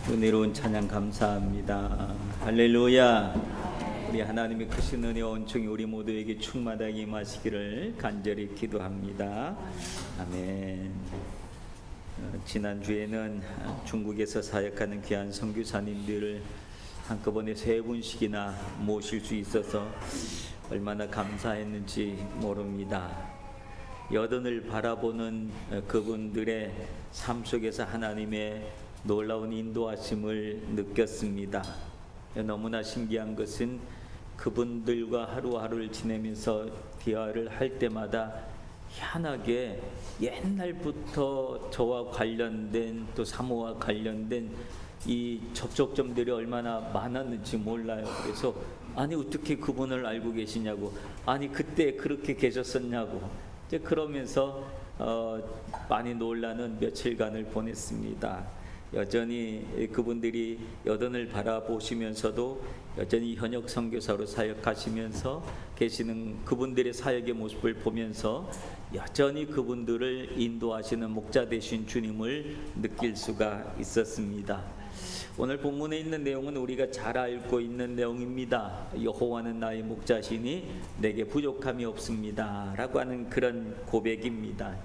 은혜로운 찬양 감사합니다. 할렐루야. 우리 하나님의 크신 은혜와 온총이 우리 모두에게 충만하게 임하시기를 간절히 기도합니다. 아멘. 지난주에는 중국에서 사역하는 귀한 선교사님들을 한꺼번에 3분씩이나 모실 수 있어서 얼마나 감사했는지 모릅니다. 여든을 바라보는 그분들의 삶 속에서 하나님의 놀라운 인도하심을 느꼈습니다. 너무나 신기한 것은 그분들과 하루하루를 지내면서 대화를 할 때마다 희한하게 옛날부터 저와 관련된 또 사모와 관련된 이 접촉점들이 얼마나 많았는지 몰라요. 그래서 아니 어떻게 그분을 알고 계시냐고, 아니 그때 그렇게 계셨었냐고, 이제 그러면서 많이 놀라는 며칠간을 보냈습니다. 여전히 그분들이 여든을 바라보시면서도 여전히 현역 선교사로 사역하시면서 계시는 그분들의 사역의 모습을 보면서 여전히 그분들을 인도하시는 목자 되신 주님을 느낄 수가 있었습니다. 오늘 본문에 있는 내용은 우리가 잘 알고 있는 내용입니다. 여호와는 나의 목자시니 내게 부족함이 없습니다 라고 하는 그런 고백입니다.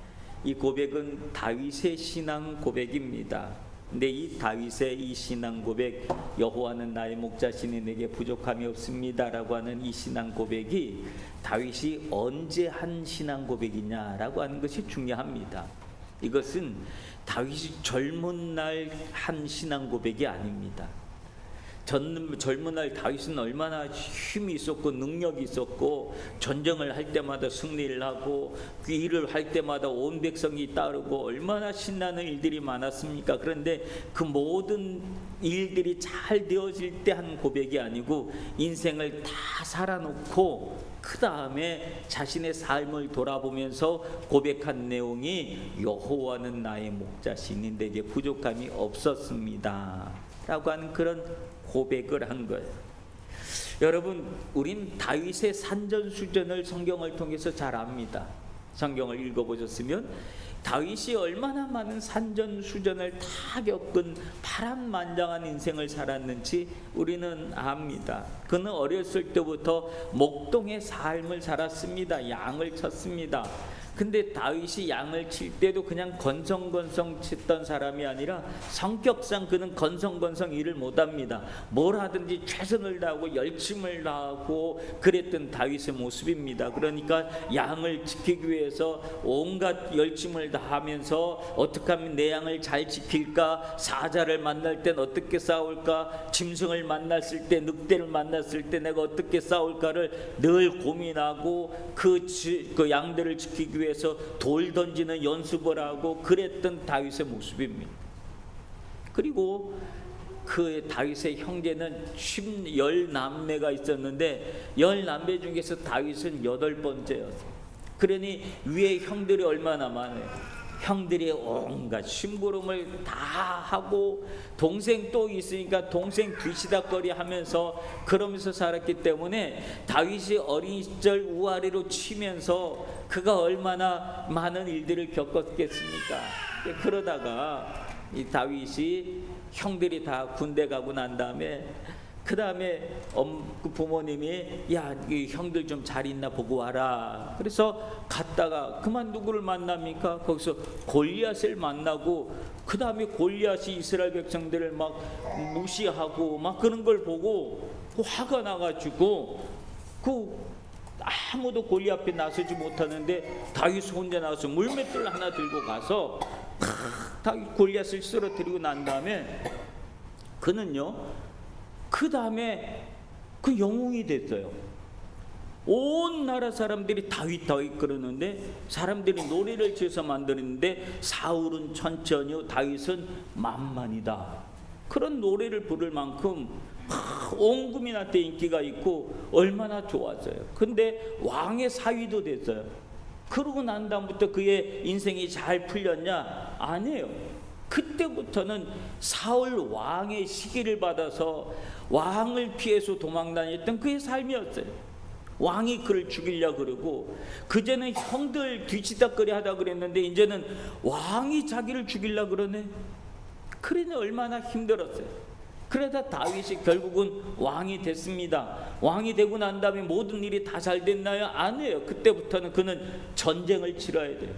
이 고백은 다윗의 신앙 고백입니다. 근데 이 다윗의 이 신앙 고백, 여호와는 나의 목자시니 내게 부족함이 없습니다 라고 하는 이 신앙 고백이 다윗이 언제 한 신앙 고백이냐라고 하는 것이 중요합니다. 이것은 다윗이 젊은 날 한 신앙 고백이 아닙니다. 젊은 날 다윗은 얼마나 힘이 있었고 능력이 있었고 전쟁을 할 때마다 승리를 하고 그 일을 할 때마다 온 백성이 따르고 얼마나 신나는 일들이 많았습니까? 그런데 그 모든 일들이 잘 되어질 때 한 고백이 아니고 인생을 다 살아놓고 그 다음에 자신의 삶을 돌아보면서 고백한 내용이 여호와는 나의 목자시니 내게 부족함이 없었습니다 라고 하는 그런 고백을 한 거예요. 여러분, 우린 다윗의 산전수전을 성경을 통해서 잘 압니다. 성경을 읽어보셨으면 다윗이 얼마나 많은 산전수전을 다 겪은 파란만장한 인생을 살았는지 우리는 압니다. 그는 어렸을 때부터 목동의 삶을 살았습니다. 양을 쳤습니다. 근데 다윗이 양을 칠 때도 그냥 건성건성 쳤던 사람이 아니라 성격상 그는 건성건성 일을 못합니다. 뭘 하든지 최선을 다하고 열심을 다하고 그랬던 다윗의 모습입니다. 그러니까 양을 지키기 위해서 온갖 열심을 다하면서 어떻게 하면 내 양을 잘 지킬까, 사자를 만날 땐 어떻게 싸울까, 짐승을 만났을 때, 늑대를 만났을 때 내가 어떻게 싸울까를 늘 고민하고 그 양들을 지키기 위해 돌 던지는 연습을 하고 그랬던 다윗의 모습입니다. 그리고 그 다윗의 형제는 10남매가 있었는데 10남매 중에서 다윗은 8번째였어요. 그러니 위에 형들이 얼마나 많아요. 형들이 온갖 심부름을 다 하고 동생 또 있으니까 동생 뒤시닥거리 하면서 그러면서 살았기 때문에 다윗이 어린 시절 우아래로 치면서 그가 얼마나 많은 일들을 겪었겠습니까? 그러다가 이 다윗이 형들이 다 군대 가고 난 다음에 그 다음에 그 부모님이 야, 이 형들 좀 잘 있나 보고 와라. 그래서 갔다가 그만 누구를 만납니까? 거기서 골리앗을 만나고 그 다음에 골리앗이 이스라엘 백성들을 막 무시하고 막 그런 걸 보고 화가 나가지고 아무도 골리앗 앞에 나서지 못하는데 다윗 혼자 나와서 물맷돌 하나 들고 가서 다윗 골리앗을 쓰러뜨리고 난 다음에 그는요 그 다음에 그 영웅이 됐어요. 온 나라 사람들이 다윗 그러는데 사람들이 노래를 지어서 만드는데 사울은 천천히요 다윗은 만만이다. 그런 노래를 부를 만큼 온 국민한테 인기가 있고 얼마나 좋았어요. 근데 왕의 사위도 됐어요. 그러고 난 다음부터 그의 인생이 잘 풀렸냐? 아니에요. 그때부터는 사울 왕의 시기를 받아서 왕을 피해서 도망다녔던 그의 삶이었어요. 왕이 그를 죽이려 그러고, 그전에 형들 뒤치다거리 하다 그랬는데 이제는 왕이 자기를 죽이려 그러네. 그러니 얼마나 힘들었어요. 그러다 다윗이 결국은 왕이 됐습니다. 왕이 되고 난 다음에 모든 일이 다 잘 됐나요? 아니에요. 그때부터는 그는 전쟁을 치러야 돼요.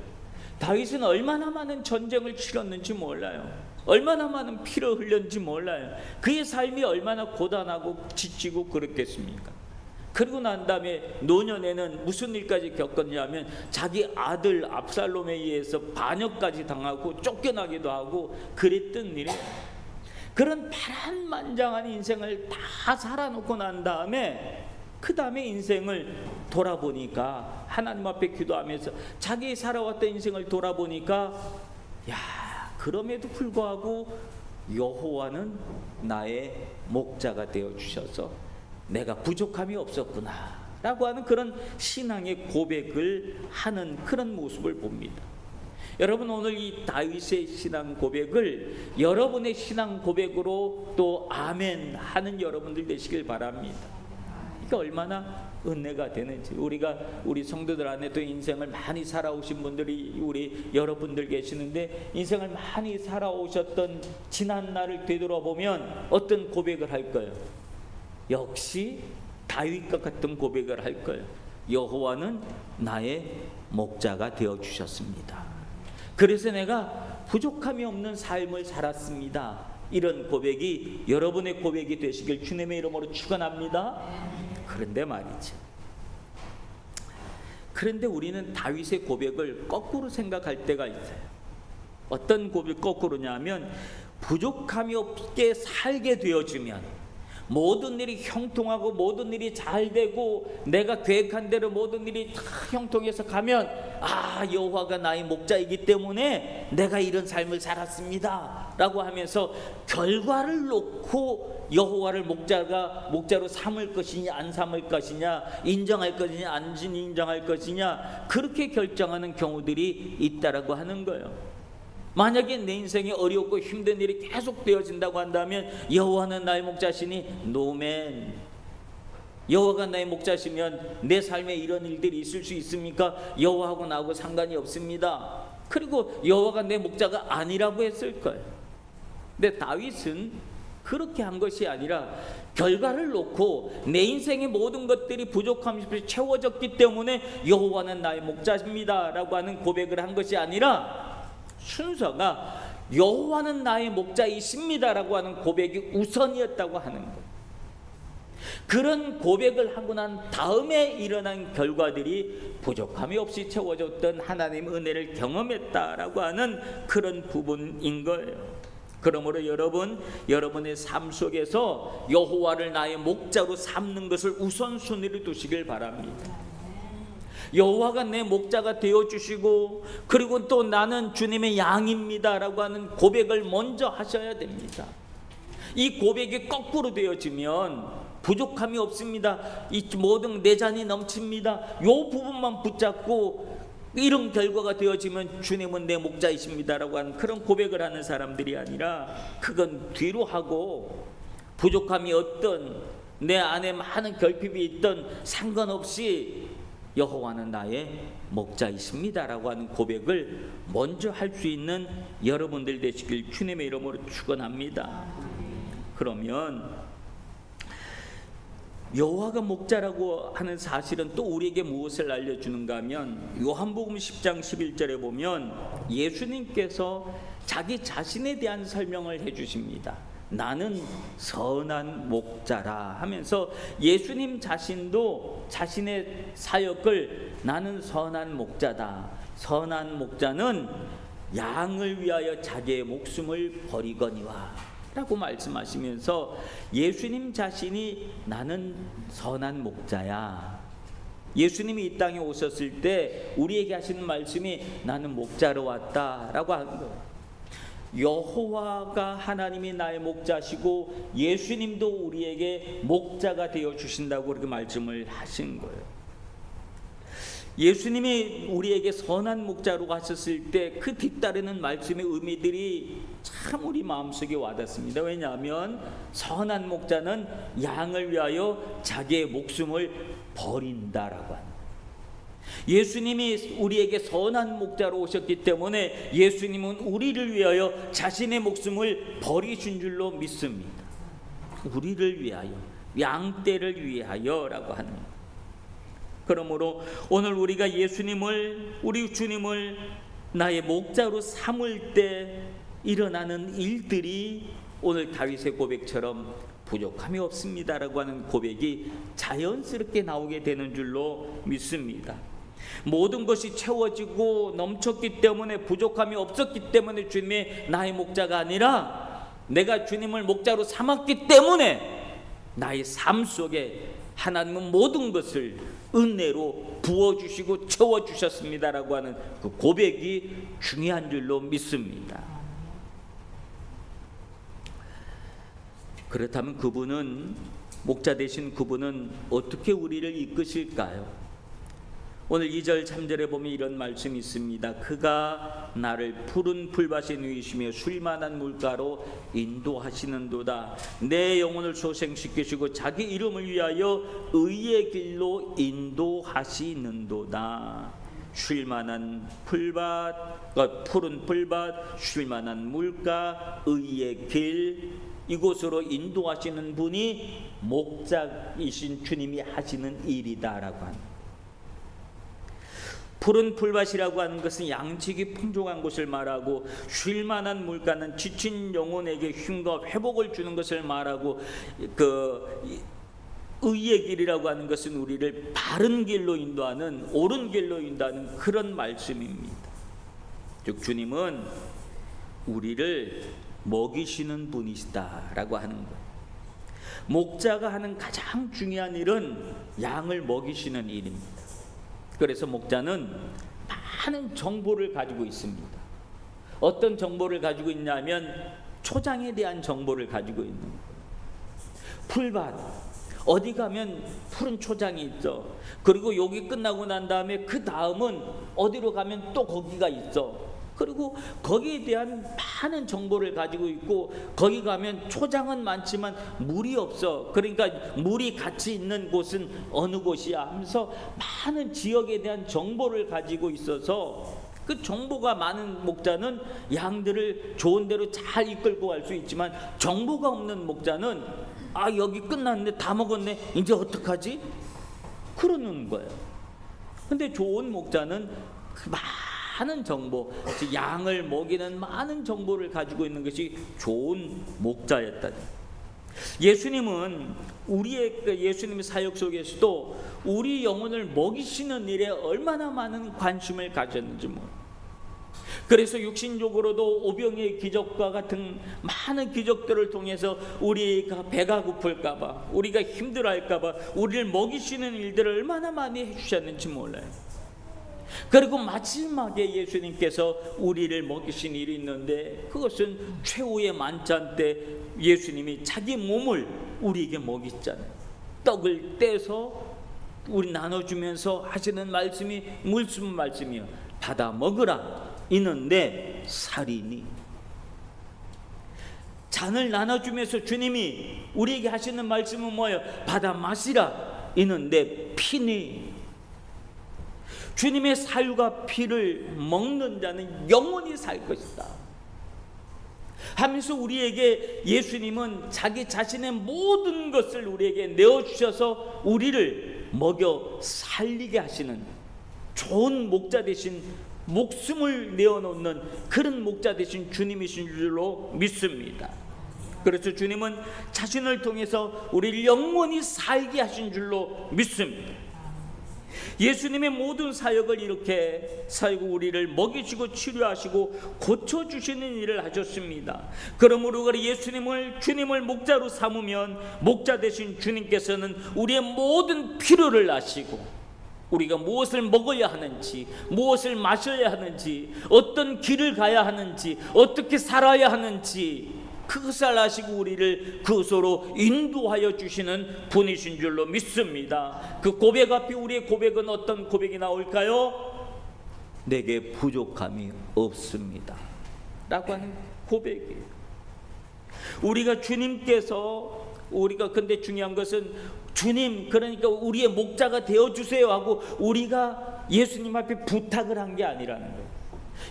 다윗은 얼마나 많은 전쟁을 치렀는지 몰라요. 얼마나 많은 피를 흘렸는지 몰라요. 그의 삶이 얼마나 고단하고 지치고 그랬겠습니까? 그리고 난 다음에 노년에는 무슨 일까지 겪었냐면 자기 아들 압살롬에 의해서 반역까지 당하고 쫓겨나기도 하고 그랬던 일이에요. 그런 파란만장한 인생을 다 살아놓고 난 다음에 그 다음에 인생을 돌아보니까, 하나님 앞에 기도하면서 자기 살아왔던 인생을 돌아보니까, 야, 그럼에도 불구하고 여호와는 나의 목자가 되어 주셔서 내가 부족함이 없었구나 라고 하는 그런 신앙의 고백을 하는 그런 모습을 봅니다. 여러분, 오늘 이 다윗의 신앙 고백을 여러분의 신앙 고백으로 또 아멘 하는 여러분들 되시길 바랍니다. 이게 얼마나 은혜가 되는지, 우리 성도들 안에 또 인생을 많이 살아오신 분들이 우리 여러분들 계시는데, 인생을 많이 살아오셨던 지난 날을 되돌아보면 어떤 고백을 할 거예요? 역시 다윗과 같은 고백을 할 거예요. 여호와는 나의 목자가 되어 주셨습니다. 그래서 내가 부족함이 없는 삶을 살았습니다. 이런 고백이 여러분의 고백이 되시길 주님의 이름으로 축원합니다. 그런데 말이죠, 그런데 우리는 다윗의 고백을 거꾸로 생각할 때가 있어요. 어떤 고백 거꾸로냐면, 부족함이 없게 살게 되어주면, 모든 일이 형통하고 모든 일이 잘 되고 내가 계획한 대로 모든 일이 다 형통해서 가면, 아, 여호와가 나의 목자이기 때문에 내가 이런 삶을 살았습니다 라고 하면서 결과를 놓고 여호와를 목자로 삼을 것이냐 안 삼을 것이냐, 인정할 것이냐 안 인정할 것이냐, 그렇게 결정하는 경우들이 있다라고 하는 거예요. 만약에 내 인생이 어렵고 힘든 일이 계속 되어진다고 한다면, 여호와는 나의 목자시니 노맨. 여호와가 나의 목자시면 내 삶에 이런 일들이 있을 수 있습니까? 여호와하고 나하고 상관이 없습니다. 그리고 여호와가 내 목자가 아니라고 했을 거예요. 근데 다윗은 그렇게 한 것이 아니라 결과를 놓고 내 인생의 모든 것들이 부족함이 채워졌기 때문에 여호와는 나의 목자입니다 라고 하는 고백을 한 것이 아니라, 순서가 여호와는 나의 목자이십니다 라고 하는 고백이 우선이었다고 하는 것. 그런 고백을 하고 난 다음에 일어난 결과들이 부족함이 없이 채워졌던 하나님의 은혜를 경험했다라고 하는 그런 부분인 거예요. 그러므로 여러분의 삶 속에서 여호와를 나의 목자로 삼는 것을 우선순위로 두시길 바랍니다. 여호와가 내 목자가 되어주시고, 그리고 또 나는 주님의 양입니다 라고 하는 고백을 먼저 하셔야 됩니다. 이 고백이 거꾸로 되어지면 부족함이 없습니다, 이 모든 내 잔이 넘칩니다, 이 부분만 붙잡고 이런 결과가 되어지면 주님은 내 목자이십니다 라고 하는 그런 고백을 하는 사람들이 아니라, 그건 뒤로 하고 부족함이 어떤 내 안에 많은 결핍이 있던 상관없이 여호와는 나의 목자이십니다 라고 하는 고백을 먼저 할 수 있는 여러분들 되시길 주님의 이름으로 축원합니다. 그러면 여호와가 목자라고 하는 사실은 또 우리에게 무엇을 알려주는가 하면, 요한복음 10장 11절에 보면 예수님께서 자기 자신에 대한 설명을 해주십니다. 나는 선한 목자라 하면서 예수님 자신도 자신의 사역을 나는 선한 목자다, 선한 목자는 양을 위하여 자기의 목숨을 버리거니와 라고 말씀하시면서, 예수님 자신이 나는 선한 목자야. 예수님이 이 땅에 오셨을 때 우리에게 하시는 말씀이 나는 목자로 왔다라고 하는 거예요. 여호와가 하나님이 나의 목자시고 예수님도 우리에게 목자가 되어 주신다고 그렇게 말씀을 하신 거예요. 예수님이 우리에게 선한 목자로 가셨을 때 그 뒤따르는 말씀의 의미들이 참 우리 마음속에 와닿습니다. 왜냐하면 선한 목자는 양을 위하여 자기의 목숨을 버린다라고 합니다. 예수님이 우리에게 선한 목자로 오셨기 때문에 예수님은 우리를 위하여 자신의 목숨을 버리신 줄로 믿습니다. 우리를 위하여, 양떼를 위하여라고 하는 것. 그러므로 오늘 우리가 예수님을, 우리 주님을 나의 목자로 삼을 때 일어나는 일들이 오늘 다윗의 고백처럼 부족함이 없습니다라고 하는 고백이 자연스럽게 나오게 되는 줄로 믿습니다. 모든 것이 채워지고 넘쳤기 때문에, 부족함이 없었기 때문에 주님의 나의 목자가 아니라 내가 주님을 목자로 삼았기 때문에 나의 삶 속에 하나님은 모든 것을 은혜로 부어주시고 채워주셨습니다라고 하는 그 고백이 중요한 줄로 믿습니다. 그렇다면 그분은, 목자 되신 그분은 어떻게 우리를 이끄실까요? 오늘 2절 3절에 보면 이런 말씀이 있습니다. 그가 나를 푸른 풀밭에 누이시며 쉴만한 물가로 인도하시는도다. 내 영혼을 소생시키시고 자기 이름을 위하여 의의 길로 인도하시는도다. 쉴만한 풀밭, 푸른 풀밭, 쉴만한 물가, 의의 길, 이곳으로 인도하시는 분이 목자이신 주님이 하시는 일이다라고 합니다. 푸른 풀밭이라고 하는 것은 양식이 풍족한 곳을 말하고, 쉴만한 물가는 지친 영혼에게 힘과 회복을 주는 것을 말하고, 의의 길이라고 하는 것은 우리를 바른 길로 인도하는, 옳은 길로 인도하는 그런 말씀입니다. 즉 주님은 우리를 먹이시는 분이시다라고 하는 거예요. 목자가 하는 가장 중요한 일은 양을 먹이시는 일입니다. 그래서 목자는 많은 정보를 가지고 있습니다. 어떤 정보를 가지고 있냐면 초장에 대한 정보를 가지고 있는 거예요. 풀밭, 어디 가면 푸른 초장이 있어. 그리고 여기 끝나고 난 다음에 그 다음은 어디로 가면 또 거기가 있어. 그리고 거기에 대한 많은 정보를 가지고 있고, 거기 가면 초장은 많지만 물이 없어. 그러니까 물이 같이 있는 곳은 어느 곳이야 하면서 많은 지역에 대한 정보를 가지고 있어서, 그 정보가 많은 목자는 양들을 좋은 데로 잘 이끌고 갈 수 있지만, 정보가 없는 목자는 아 여기 끝났는데 다 먹었네, 이제 어떡하지? 그러는 거예요. 근데 좋은 목자는 그 많은 정보, 양을 먹이는 많은 정보를 가지고 있는 것이 좋은 목자였다. 예수님은 예수님의 사역 속에서도 우리 영혼을 먹이시는 일에 얼마나 많은 관심을 가졌는지 모릅니다. 그래서 육신적으로도 오병이의 기적과 같은 많은 기적들을 통해서 우리가 배가 고플까봐, 우리가 힘들어할까봐 우리를 먹이시는 일들을 얼마나 많이 해주셨는지 몰라요. 그리고 마지막에 예수님께서 우리를 먹이신 일이 있는데, 그것은 최후의 만찬 때 예수님이 자기 몸을 우리에게 먹이잖아요. 떡을 떼서 우리 나눠주면서 하시는 말씀이 무슨 말씀이요? 받아 먹으라, 이는 내 살이니. 잔을 나눠주면서 주님이 우리에게 하시는 말씀은 뭐예요? 받아 마시라, 이는 내 피니. 주님의 살과 피를 먹는 자는 영원히 살 것이다 하면서 우리에게 예수님은 자기 자신의 모든 것을 우리에게 내어주셔서 우리를 먹여 살리게 하시는 좋은 목자 되신, 목숨을 내어놓는 그런 목자 되신 주님이신 줄로 믿습니다. 그래서 주님은 자신을 통해서 우리를 영원히 살게 하신 줄로 믿습니다. 예수님의 모든 사역을 이렇게 사역, 우리를 먹이시고 치료하시고 고쳐주시는 일을 하셨습니다. 그러므로 우리 주님을 목자로 삼으면 목자 되신 주님께서는 우리의 모든 필요를 아시고, 우리가 무엇을 먹어야 하는지, 무엇을 마셔야 하는지, 어떤 길을 가야 하는지, 어떻게 살아야 하는지, 그것을 아시고 우리를 그것으로 인도하여 주시는 분이신 줄로 믿습니다. 그 고백 앞에 우리의 고백은 어떤 고백이 나올까요? 내게 부족함이 없습니다 라고 하는 고백이에요. 우리가 주님께서 근데 중요한 것은 주님, 그러니까 우리의 목자가 되어주세요 하고 우리가 예수님 앞에 부탁을 한 게 아니라는 거예요.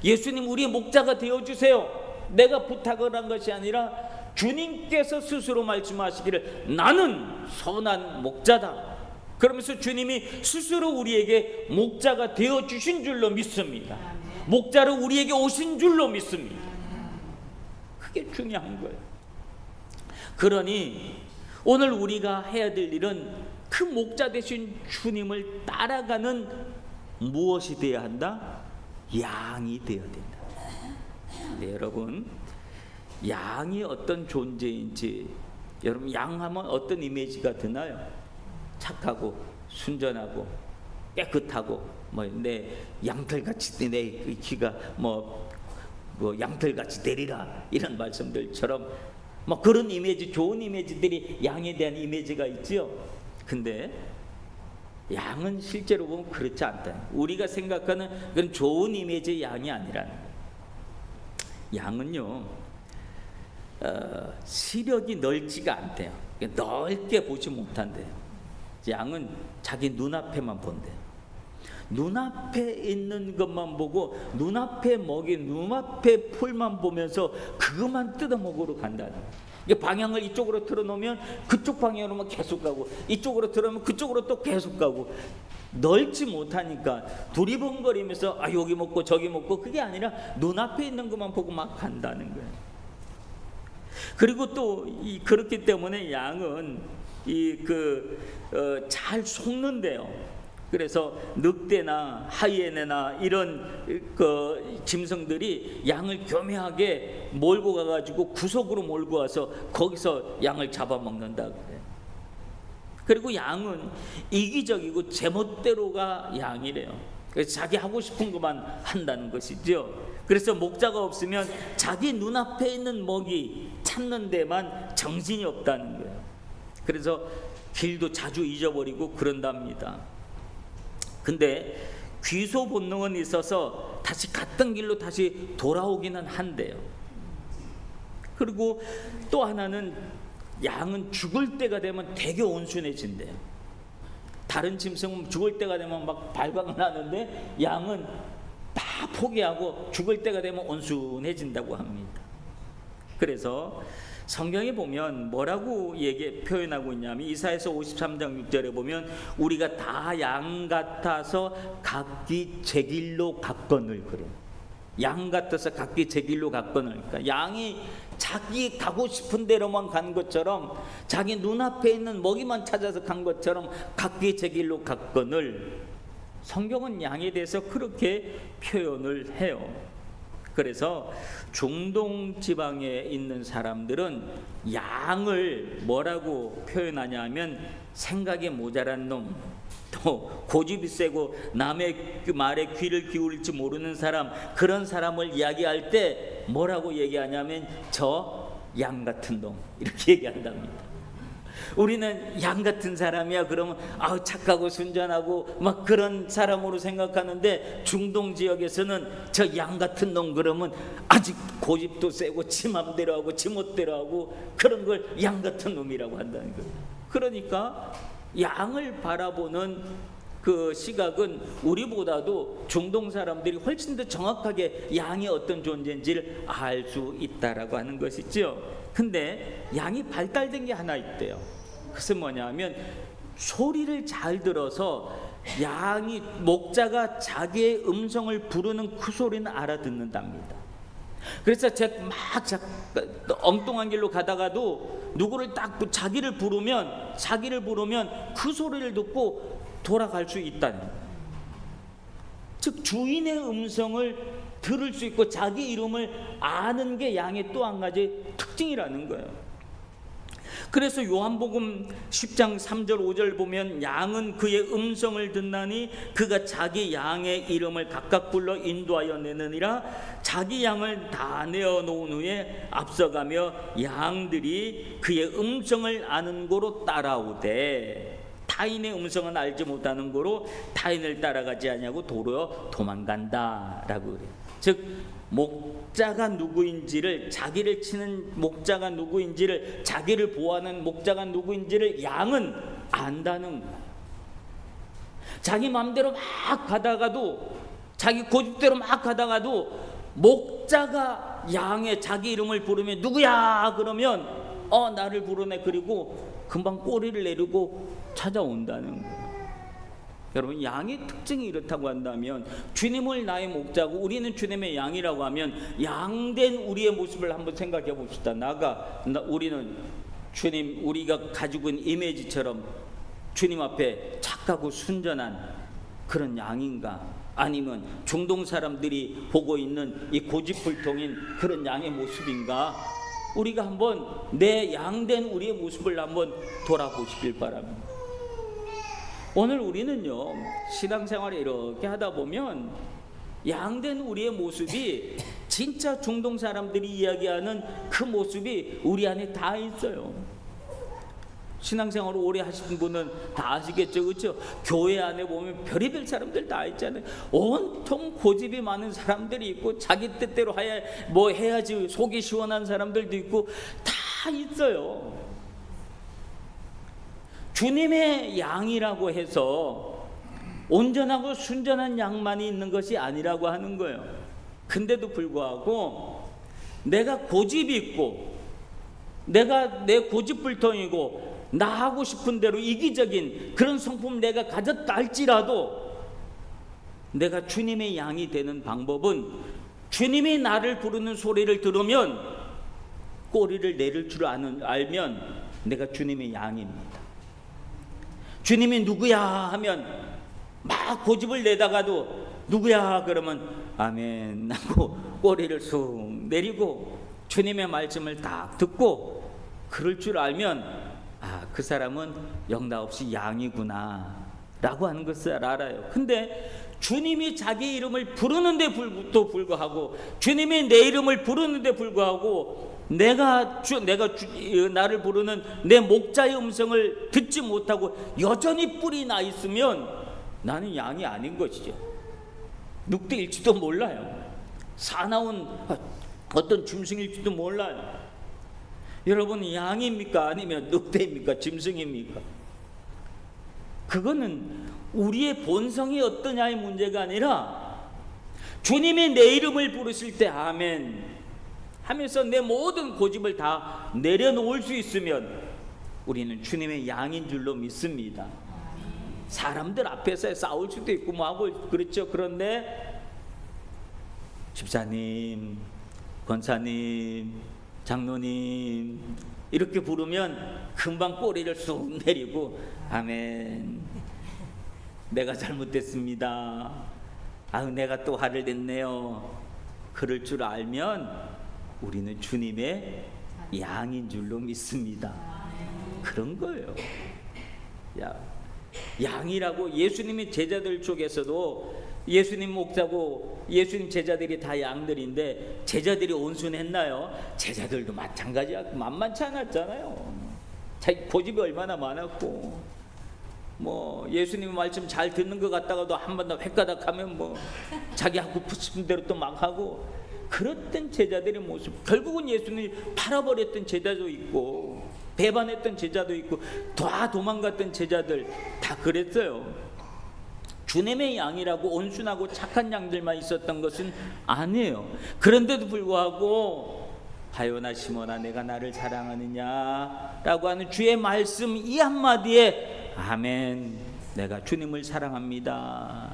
예수님, 우리의 목자가 되어주세요, 내가 부탁을 한 것이 아니라 주님께서 스스로 말씀하시기를 나는 선한 목자다. 그러면서 주님이 스스로 우리에게 목자가 되어주신 줄로 믿습니다. 목자로 우리에게 오신 줄로 믿습니다. 그게 중요한 거예요. 그러니 오늘 우리가 해야 될 일은 그 목자 되신 주님을 따라가는 무엇이 되어야 한다? 양이 되어야 된다. 네, 여러분, 양이 어떤 존재인지, 여러분, 양하면 어떤 이미지가 드나요? 착하고 순전하고 깨끗하고 내 양털같이 내 귀가 양털같이 되리라, 이런 말씀들처럼 그런 이미지, 좋은 이미지들이 양에 대한 이미지가 있죠. 근데 양은 실제로 보면 그렇지 않다. 우리가 생각하는 그런 좋은 이미지의 양이 아니라는 거예요. 양은요, 시력이 넓지가 않대요. 넓게 보지 못한대요. 양은 자기 눈앞에만 본대요. 눈앞에 있는 것만 보고 눈앞에 먹이, 눈앞에 풀만 보면서 그것만 뜯어먹으러 간다는 거예요. 방향을 이쪽으로 틀어놓으면 그쪽 방향으로만 계속 가고, 이쪽으로 틀어놓으면 그쪽으로 또 계속 가고, 넓지 못하니까 두리번거리면서 여기 먹고 저기 먹고, 그게 아니라 눈앞에 있는 것만 보고 막 간다는 거예요. 그리고 또 그렇기 때문에 양은 잘 속는데요. 그래서 늑대나 하이에나나 이런 짐승들이 양을 교묘하게 몰고 가가지고 구석으로 몰고 와서 거기서 양을 잡아먹는다 그래요. 그리고 양은 이기적이고 제멋대로가 양이래요. 그래서 자기 하고 싶은 것만 한다는 것이죠. 그래서 목자가 없으면 자기 눈앞에 있는 먹이 찾는 데만 정신이 없다는 거예요. 그래서 길도 자주 잊어버리고 그런답니다. 근데 귀소 본능은 있어서 다시 갔던 길로 다시 돌아오기는 한대요. 그리고 또 하나는 양은 죽을 때가 되면 되게 온순해진대요. 다른 짐승은 죽을 때가 되면 막 발광을 하는데 양은 다 포기하고 죽을 때가 되면 온순해진다고 합니다. 그래서 성경에 보면 뭐라고 표현하고 있냐면 이사야서 53장 6절에 보면 우리가 다 양 같아서 각기 제 길로 갔거늘 그래요. 양 같아서 각기 제 길로 갔거늘. 그러니까 양이 자기 가고 싶은 대로만 간 것처럼, 자기 눈앞에 있는 먹이만 찾아서 간 것처럼 각기 제 길로 갔거늘. 성경은 양에 대해서 그렇게 표현을 해요. 그래서 중동 지방에 있는 사람들은 양을 뭐라고 표현하냐면 생각이 모자란 놈, 또 고집이 세고 남의 말에 귀를 기울일지 모르는 사람, 그런 사람을 이야기할 때 뭐라고 얘기하냐면 저 양 같은 놈, 이렇게 얘기한답니다. 우리는 양 같은 사람이야 그러면 착하고 순전하고 막 그런 사람으로 생각하는데, 중동 지역에서는 저 양 같은 놈 그러면 아직 고집도 세고 지 맘대로 하고 지 멋대로 하고 그런 걸 양 같은 놈이라고 한다는 거예요. 그러니까 양을 바라보는 그 시각은 우리보다도 중동 사람들이 훨씬 더 정확하게 양이 어떤 존재인지를 알 수 있다라고 하는 것이죠. 근데 양이 발달된 게 하나 있대요. 그것은 뭐냐면 소리를 잘 들어서 양이, 목자가 자기의 음성을 부르는 그 소리는 알아듣는답니다. 그래서 막 엉뚱한 길로 가다가도 누구를 딱 자기를 부르면 그 소리를 듣고 돌아갈 수 있다는 거예요. 즉 주인의 음성을 들을 수 있고 자기 이름을 아는 게 양의 또 한 가지 특징이라는 거예요. 그래서 요한복음 10장 3절 5절 보면 양은 그의 음성을 듣나니 그가 자기 양의 이름을 각각 불러 인도하여 내느니라. 자기 양을 다 내어 놓은 후에 앞서가며 양들이 그의 음성을 아는 고로 따라오되 타인의 음성은 알지 못하는 고로 타인을 따라가지 아니하고 도로 도망간다 라고 그래요. 즉 목자가 누구인지를, 자기를 치는 목자가 누구인지를, 자기를 보호하는 목자가 누구인지를 양은 안다는 거예요. 자기 마음대로 막 가다가도, 자기 고집대로 막 가다가도 목자가 양의 자기 이름을 부르면 누구야 그러면 나를 부르네, 그리고 금방 꼬리를 내리고 찾아온다는 거예요. 여러분, 양의 특징이 이렇다고 한다면, 주님을 나의 목자고 우리는 주님의 양이라고 하면 양된 우리의 모습을 한번 생각해 봅시다. 우리는 주님, 우리가 가지고 있는 이미지처럼 주님 앞에 착하고 순전한 그런 양인가? 아니면 중동 사람들이 보고 있는 이 고집불통인 그런 양의 모습인가? 우리가 한번 내 양된 우리의 모습을 한번 돌아보시길 바랍니다. 오늘 우리는요, 신앙생활을 이렇게 하다 보면 양된 우리의 모습이 진짜 중동 사람들이 이야기하는 그 모습이 우리 안에 다 있어요. 신앙생활을 오래 하신 분은 다 아시겠죠, 그렇죠? 교회 안에 보면 별의별 사람들 다 있잖아요. 온통 고집이 많은 사람들이 있고, 자기 뜻대로 해야지 속이 시원한 사람들도 있고 다 있어요. 주님의 양이라고 해서 온전하고 순전한 양만이 있는 것이 아니라고 하는 거예요. 근데도 불구하고 내가 고집이 있고, 내가 내 고집불통이고, 나 하고 싶은 대로 이기적인 그런 성품 내가 가졌다 할지라도, 내가 주님의 양이 되는 방법은 주님이 나를 부르는 소리를 들으면 꼬리를 내릴 줄 알면 내가 주님의 양입니다. 주님이 누구야 하면 막 고집을 내다가도 누구야 그러면 아멘 하고 꼬리를 쑥 내리고 주님의 말씀을 딱 듣고 그럴 줄 알면 그 사람은 영다없이 양이구나 라고 하는 것을 알아요. 근데 주님이 자기 이름을 부르는데 불구하고, 주님이 내 이름을 부르는데 불구하고 나를 부르는 내 목자의 음성을 듣지 못하고 여전히 뿔이 나 있으면 나는 양이 아닌 것이죠. 늑대일지도 몰라요. 사나운 어떤 짐승일지도 몰라요. 여러분, 양입니까? 아니면 늑대입니까? 짐승입니까? 그거는 우리의 본성이 어떠냐의 문제가 아니라 주님이 내 이름을 부르실 때 아멘 하면서 내 모든 고집을 다 내려놓을 수 있으면 우리는 주님의 양인 줄로 믿습니다. 사람들 앞에서 싸울 수도 있고 뭐하고 그렇죠. 그런데 집사님, 권사님, 장로님 이렇게 부르면 금방 꼬리를 쑥 내리고 아멘, 내가 잘못됐습니다, 내가 또 화를 냈네요, 그럴 줄 알면 우리는 주님의 양인 줄로 믿습니다. 그런 거예요. 양이라고, 예수님의 제자들 쪽에서도 예수님 목자고 예수님 제자들이 다 양들인데 제자들이 온순했나요? 제자들도 마찬가지야. 만만치 않았잖아요. 자기 고집이 얼마나 많았고, 예수님 말씀 잘 듣는 것 같다가도 한 번 더 획가닥하면 자기 하고 싶은 대로 또 막 하고, 그랬던 제자들의 모습. 결국은 예수님이 팔아버렸던 제자도 있고, 배반했던 제자도 있고, 다 도망갔던 제자들 다 그랬어요. 주님의 양이라고 온순하고 착한 양들만 있었던 것은 아니에요. 그런데도 불구하고 하요나 시몬아 내가 나를 사랑하느냐 라고 하는 주의 말씀 이 한마디에 아멘, 내가 주님을 사랑합니다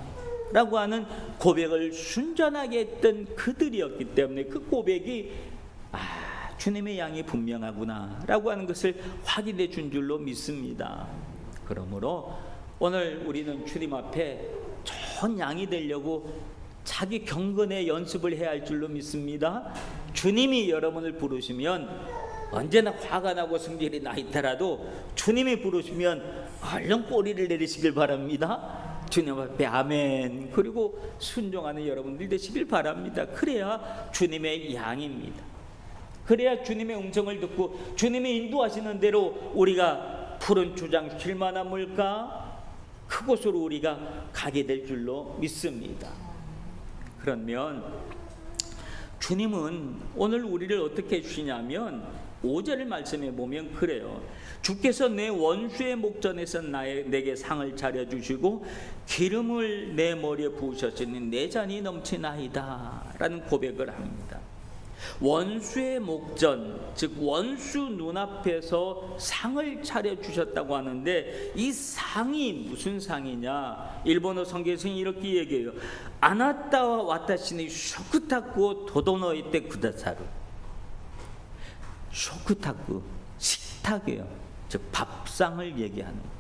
라고 하는 고백을 순전하게 했던 그들이었기 때문에 그 고백이 주님의 양이 분명하구나 라고 하는 것을 확인해 준 줄로 믿습니다. 그러므로 오늘 우리는 주님 앞에 좋은 양이 되려고 자기 경건의 연습을 해야 할 줄로 믿습니다. 주님이 여러분을 부르시면 언제나 화가 나고 성질이 나 있더라도 주님이 부르시면 얼른 꼬리를 내리시길 바랍니다. 주님 앞에 아멘. 그리고 순종하는 여러분들 되시길 바랍니다. 그래야 주님의 양입니다. 그래야 주님의 음성을 듣고 주님이 인도하시는 대로 우리가 푸른 초장 쉴 만한 물가 그곳으로 우리가 가게 될 줄로 믿습니다. 그러면 주님은 오늘 우리를 어떻게 해주시냐면 5절 말씀에 보면 그래요. 주께서 내 원수의 목전에서 내게 상을 차려주시고 기름을 내 머리에 부으셨으니 내 잔이 넘치나이다 라는 고백을 합니다. 원수의 목전, 즉 원수 눈앞에서 상을 차려주셨다고 하는데 이 상이 무슨 상이냐, 일본어 성경에서는 이렇게 얘기해요. 아나타와 와타시니 쇼쿠타쿠 도도노이테 쿠다사루. 쇼쿠타쿠, 식탁이에요. 즉 밥상을 얘기하는 거예요.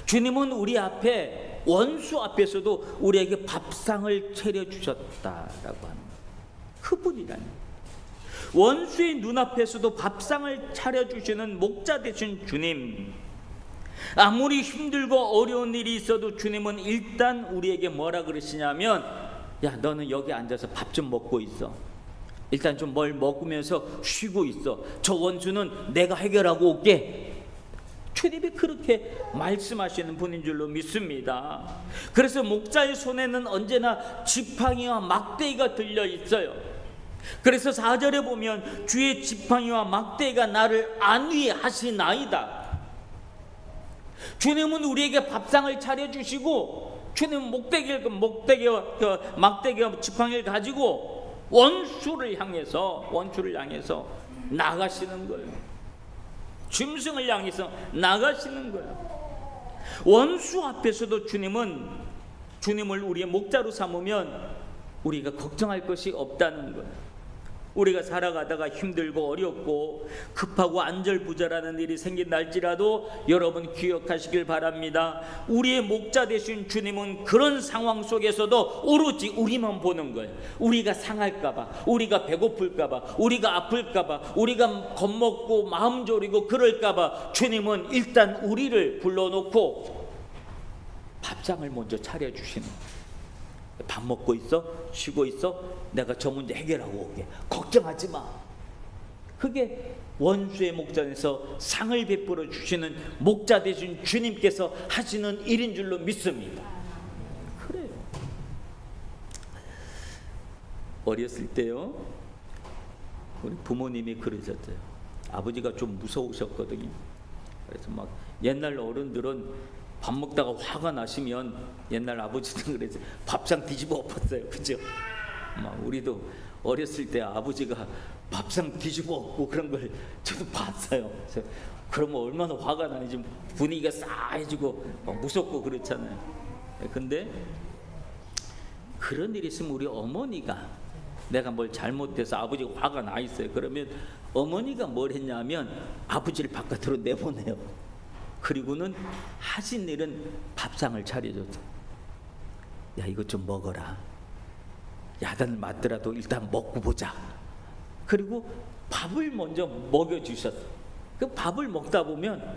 주님은 우리 앞에 원수 앞에서도 우리에게 밥상을 차려주셨다라고 합니다. 그분이라니. 원수의 눈앞에서도 밥상을 차려주시는 목자 되신 주님. 아무리 힘들고 어려운 일이 있어도 주님은 일단 우리에게 뭐라 그러시냐면, 야 너는 여기 앉아서 밥 좀 먹고 있어. 일단 좀 뭘 먹으면서 쉬고 있어. 저 원수는 내가 해결하고 올게. 주님이 그렇게 말씀하시는 분인 줄로 믿습니다. 그래서 목자의 손에는 언제나 지팡이와 막대기가 들려 있어요. 그래서 4절에 보면 주의 지팡이와 막대기가 나를 안위하시나이다. 주님은 우리에게 밥상을 차려주시고 주님은 막대기와 지팡이를 가지고 원수를 향해서 나가시는 거예요. 짐승을 향해서 나가시는 거예요. 원수 앞에서도 주님을 우리의 목자로 삼으면 우리가 걱정할 것이 없다는 거예요. 우리가 살아가다가 힘들고 어렵고 급하고 안절부절하는 일이 생긴날지라도 여러분 기억하시길 바랍니다. 우리의 목자 되신 주님은 그런 상황 속에서도 오로지 우리만 보는 거예요. 우리가 상할까봐, 우리가 배고플까봐, 우리가 아플까봐, 우리가 겁먹고 마음 졸이고 그럴까봐 주님은 일단 우리를 불러놓고 밥상을 먼저 차려주시는 거예요. 밥 먹고 있어? 쉬고 있어? 내가 저 문제 해결하고 올게. 걱정하지 마. 그게 원수의 목전에서 상을 베풀어 주시는 목자 되신 주님께서 하시는 일인 줄로 믿습니다. 그래요. 어렸을 때요, 우리 부모님이 그러셨어요. 아버지가 좀 무서우셨거든요. 그래서 막 옛날 어른들은 밥 먹다가 화가 나시면 옛날 아버지는 그래서 밥상 뒤집어 엎었어요. 그죠? 막 우리도 어렸을 때 아버지가 밥상 뒤집어 엎고 그런 걸 저도 봤어요. 그래서 그러면 얼마나 화가 나는지 분위기가 싸해지고 막 무섭고 그렇잖아요. 근데 그런 일이 있으면 우리 어머니가 내가 뭘 잘못해서 아버지가 화가 나 있어요. 그러면 어머니가 뭘 했냐면 아버지를 바깥으로 내보내요. 그리고는 하신 일은 밥상을 차려줬어. 야 이것 좀 먹어라. 야단을 맞더라도 일단 먹고 보자. 그리고 밥을 먼저 먹여주셨어. 그 밥을 먹다 보면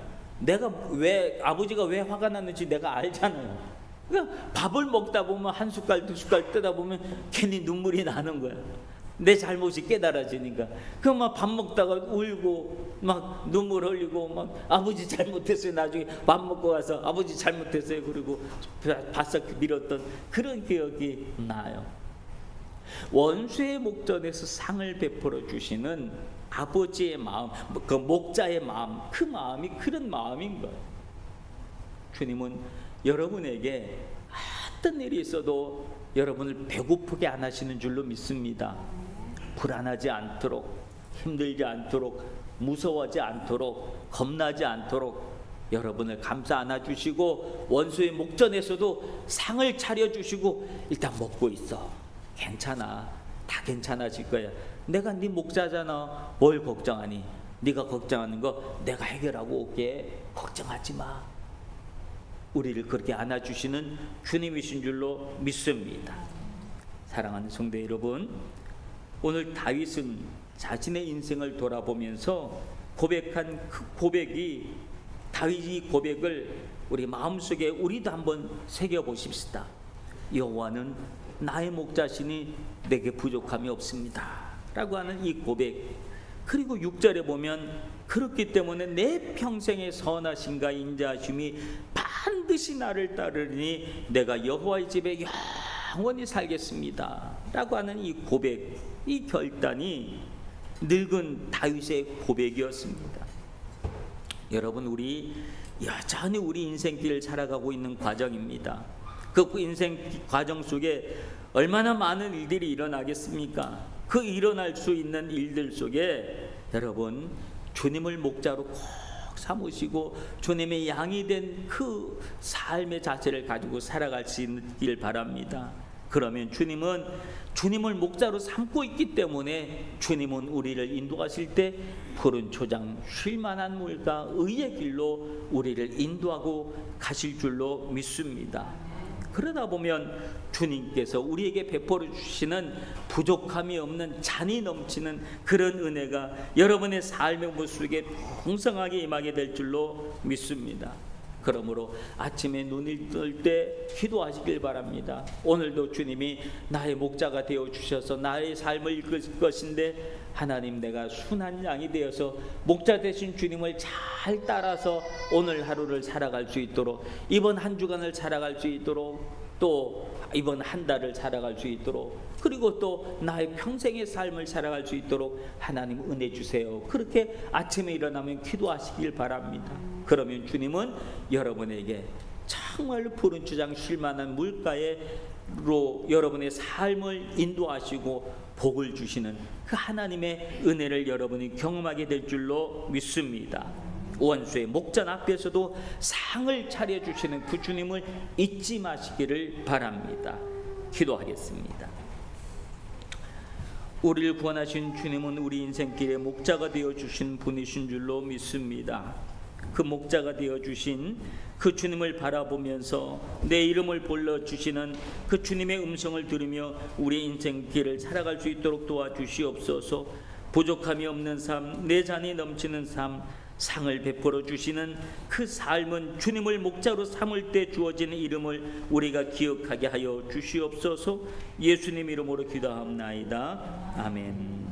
아버지가 왜 화가 났는지 내가 알잖아요. 그러니까 밥을 먹다 보면 한 숟갈 두 숟갈 뜨다 보면 괜히 눈물이 나는 거야. 내 잘못이 깨달아지니까. 그 막 밥 먹다가 울고 막 눈물 흘리고 막 아버지 잘못했어요. 나중에 밥 먹고 와서 아버지 잘못했어요. 그리고 바싹 밀었던 그런 기억이 나요. 원수의 목전에서 상을 베풀어 주시는 아버지의 마음, 그 목자의 마음, 그 마음이 그런 마음인 거예요. 주님은 여러분에게 어떤 일이 있어도 여러분을 배고프게 안 하시는 줄로 믿습니다. 불안하지 않도록, 힘들지 않도록, 무서워하지 않도록, 겁나지 않도록 여러분을 감싸 안아주시고 원수의 목전에서도 상을 차려주시고 일단 먹고 있어. 괜찮아. 다 괜찮아질 거야. 내가 네 목자잖아. 뭘 걱정하니? 네가 걱정하는 거 내가 해결하고 올게. 걱정하지 마. 우리를 그렇게 안아주시는 주님이신 줄로 믿습니다. 사랑하는 성도 여러분, 오늘 다윗은 자신의 인생을 돌아보면서 고백한 그 고백이, 다윗이 고백을 우리 마음속에 우리도 한번 새겨보십시다. 여호와는 나의 목자시니 내게 부족함이 없습니다 라고 하는 이 고백. 그리고 6절에 보면 그렇기 때문에 내 평생의 선하심과 인자하심이 반드시 나를 따르니 내가 여호와의 집에 영원히 살겠습니다 라고 하는 이 고백, 이 결단이 늙은 다윗의 고백이었습니다. 여러분, 우리 여전히 우리 인생길을 살아가고 있는 과정입니다. 그 인생 과정 속에 얼마나 많은 일들이 일어나겠습니까? 그 일어날 수 있는 일들 속에 여러분, 주님을 목자로 꼭 삼으시고 주님의 양이 된 그 삶의 자체를 가지고 살아갈 수 있길 바랍니다. 그러면 주님은 주님을 목자로 삼고 있기 때문에 주님은 우리를 인도하실 때 푸른 초장 쉴만한 물과 의의 길로 우리를 인도하고 가실 줄로 믿습니다. 그러다 보면 주님께서 우리에게 베풀어 주시는 부족함이 없는 잔이 넘치는 그런 은혜가 여러분의 삶의 모습에 풍성하게 임하게 될 줄로 믿습니다. 그러므로 아침에 눈을 뜰 때 기도하시길 바랍니다. 오늘도 주님이 나의 목자가 되어 주셔서 나의 삶을 이끌 것인데, 하나님, 내가 순한 양이 되어서 목자 되신 주님을 잘 따라서 오늘 하루를 살아갈 수 있도록, 이번 한 주간을 살아갈 수 있도록, 또 이번 한 달을 살아갈 수 있도록, 그리고 또 나의 평생의 삶을 살아갈 수 있도록 하나님 은혜 주세요. 그렇게 아침에 일어나면 기도하시길 바랍니다. 그러면 주님은 여러분에게 정말 푸른 주장 쉴만한 물가에로 여러분의 삶을 인도하시고 복을 주시는 그 하나님의 은혜를 여러분이 경험하게 될 줄로 믿습니다. 원수의 목전 앞에서도 상을 차려주시는 그 주님을 잊지 마시기를 바랍니다. 기도하겠습니다. 우리를 구원하신 주님은 우리 인생길의 목자가 되어주신 분이신 줄로 믿습니다. 그 목자가 되어주신 그 주님을 바라보면서 내 이름을 불러주시는 그 주님의 음성을 들으며 우리 인생길을 살아갈 수 있도록 도와주시옵소서. 부족함이 없는 삶, 내 잔이 넘치는 삶, 상을 베풀어 주시는 그 삶은 주님을 목자로 삼을 때 주어지는 이름을 우리가 기억하게 하여 주시옵소서. 예수님 이름으로 기도합나이다. 아멘.